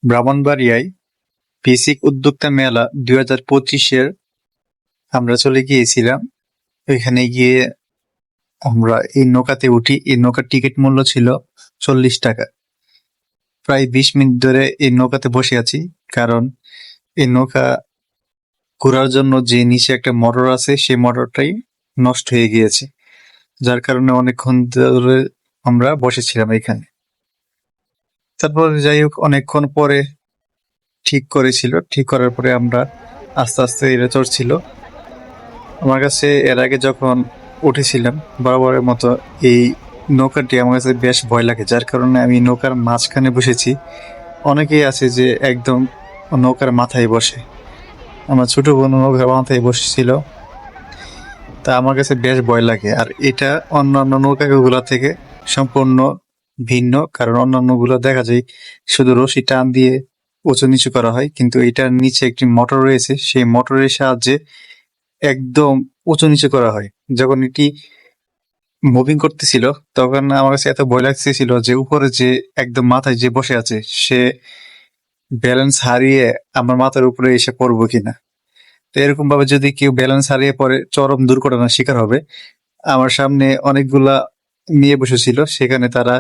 ব্রাহ্মণবাড়িয়ায় basic উদ্যোক্তা মেলা 2025-এর আমরা চলে গিয়েছিলাম। ওইখানে গিয়ে আমরা এই নৌকাতে উঠি। এই নৌকার টিকিট মূল্য ছিল 40 টাকা। প্রায় 20 মিনিট ধরে এই নৌকাতে বসে আছি, কারণ এই নৌকা ঘোরার জন্য যে নিচে একটা মোটর আছে সেই মোটরটাই নষ্ট হয়ে গিয়েছে, যার কারণে অনেকক্ষণ ধরে আমরা বসেছিলাম এখানে। তারপর যাই হোক, অনেকক্ষণ পরে ঠিক করেছিল। ঠিক করার পরে আমরা আস্তে আস্তে এটা চড়ছিল। আমার কাছে এর আগে যখন উঠেছিলাম বরাবরের মতো এই নৌকাটি আমার কাছে বেশ ভয় লাগে, যার কারণে আমি নৌকার মাঝখানে বসেছি। অনেকেই আছে যে একদম নৌকার মাথায় বসে। আমার ছোট বোন নৌকার মাথায় বসেছিল, তা আমার কাছে বেশ ভয় লাগে। আর এটা অন্যান্য নৌকাগুলা থেকে সম্পূর্ণ ভিন্ন, কারণ অন্যান্যগুলো দেখা যায় শুধু রশি টান দিয়ে উঁচু নিচু করা হয়, কিন্তু এটার নিচে একটি মোটর রয়েছে, সেই মোটরের সাহায্যে একদম উঁচু নিচু করা হয়। যখন এটি মুভিং করতেছিল তখন আমার কাছে এত ভয় লাগতেছিল যে উপরে যে একদম মাথায় যে বসে আছে সে ব্যালেন্স হারিয়ে আমার মাথার উপরে এসে পড়বো কিনা। তো এরকম ভাবে যদি কেউ ব্যালেন্স হারিয়ে পড়ে চরম দুর্ঘটনার শিকার হবে। আমার সামনে অনেকগুলা মেয়ে বসেছিল, সেখানে তারা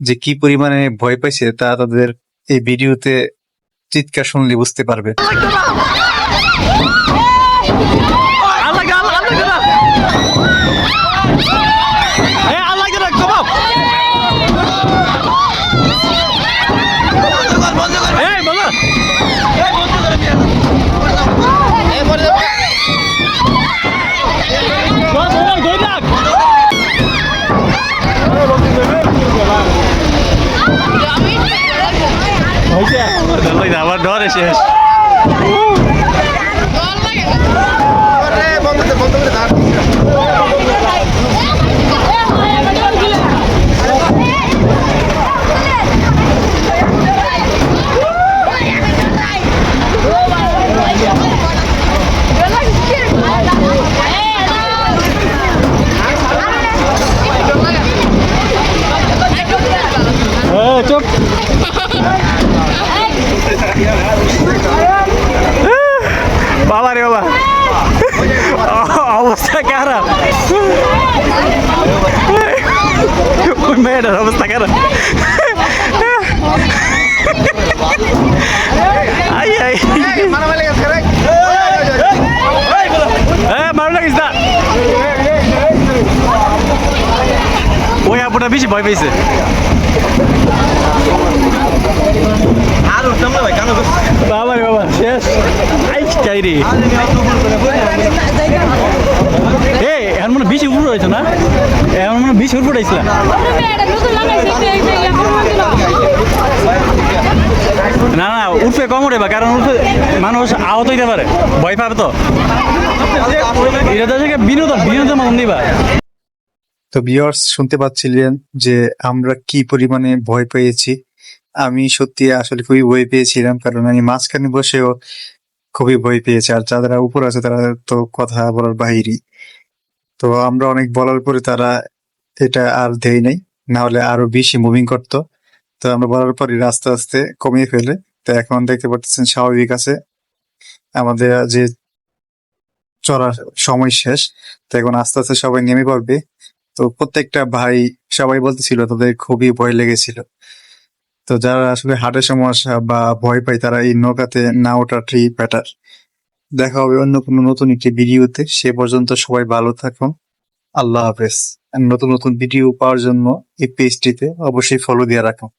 যে কি পরিমাণে ভয় পাইছে তা তাদের এই ভিডিওতে চিৎকার শুনলে বুঝতে পারবে। আমার ডরে শেষ। চুপ, বাবা রে বাবা, অবস্থা খারাপ, ওই মেয়েটার অবস্থা খারাপ। মারো লাগিস না, ওই আপুটা বেশি ভয় পেয়েছে। বাবা রে বাবা, শেষ চাই রে। এখন মনে বেশি উপর হয়েছে না, এখন মনে বেশি উপর হয়েছিল না। না উঠবে কম উঠে, কারণ উঠবে মানুষ আহত হইতে পারে, ভয় পাবে তো। এটা থেকে বিনোদন বিনোদন মতন দিবা। তো ভিউয়ার্স, শুনতে পাচ্ছিলেন যে আমরা কি পরিমাণে ভয় পেয়েছি। আমি সত্যি আসলে খুবই ভয় পেয়েছিলাম, কারণ আমি মাঝখানে বসেও খুবই ভয় পেয়েছি। আর যারা উপর আছে তারা তো কথা বলার বাহিরই। তো আমরা অনেক বলার পরে তারা এটা আর দেয় নাই, না হলে আরো বেশি মুভিং করতো। তো আমরা বলার পরে আস্তে আস্তে কমিয়ে ফেলে। তো এখন দেখতে পাচ্ছেন স্বাভাবিক আছে, আমাদের যে চলার সময় শেষ। তো এখন আস্তে আস্তে সবাই নেমে পড়বে। তো প্রত্যেকটা ভাই সবাই বলতেছিল তাদের খুবই ভয় লেগেছিল। তো যারা আসলে হার্টের সমস্যা বা ভয় পায় তারা এই নৌকাতে না ওঠাটাই বেটার। দেখা হবে অন্য কোনো নতুন একটি ভিডিওতে। সে পর্যন্ত সবাই ভালো থাকুন। আল্লাহ হাফেজ। আর নতুন নতুন ভিডিও পাওয়ার জন্য এই পেজটিতে অবশ্যই ফলো দিয়ে রাখুন।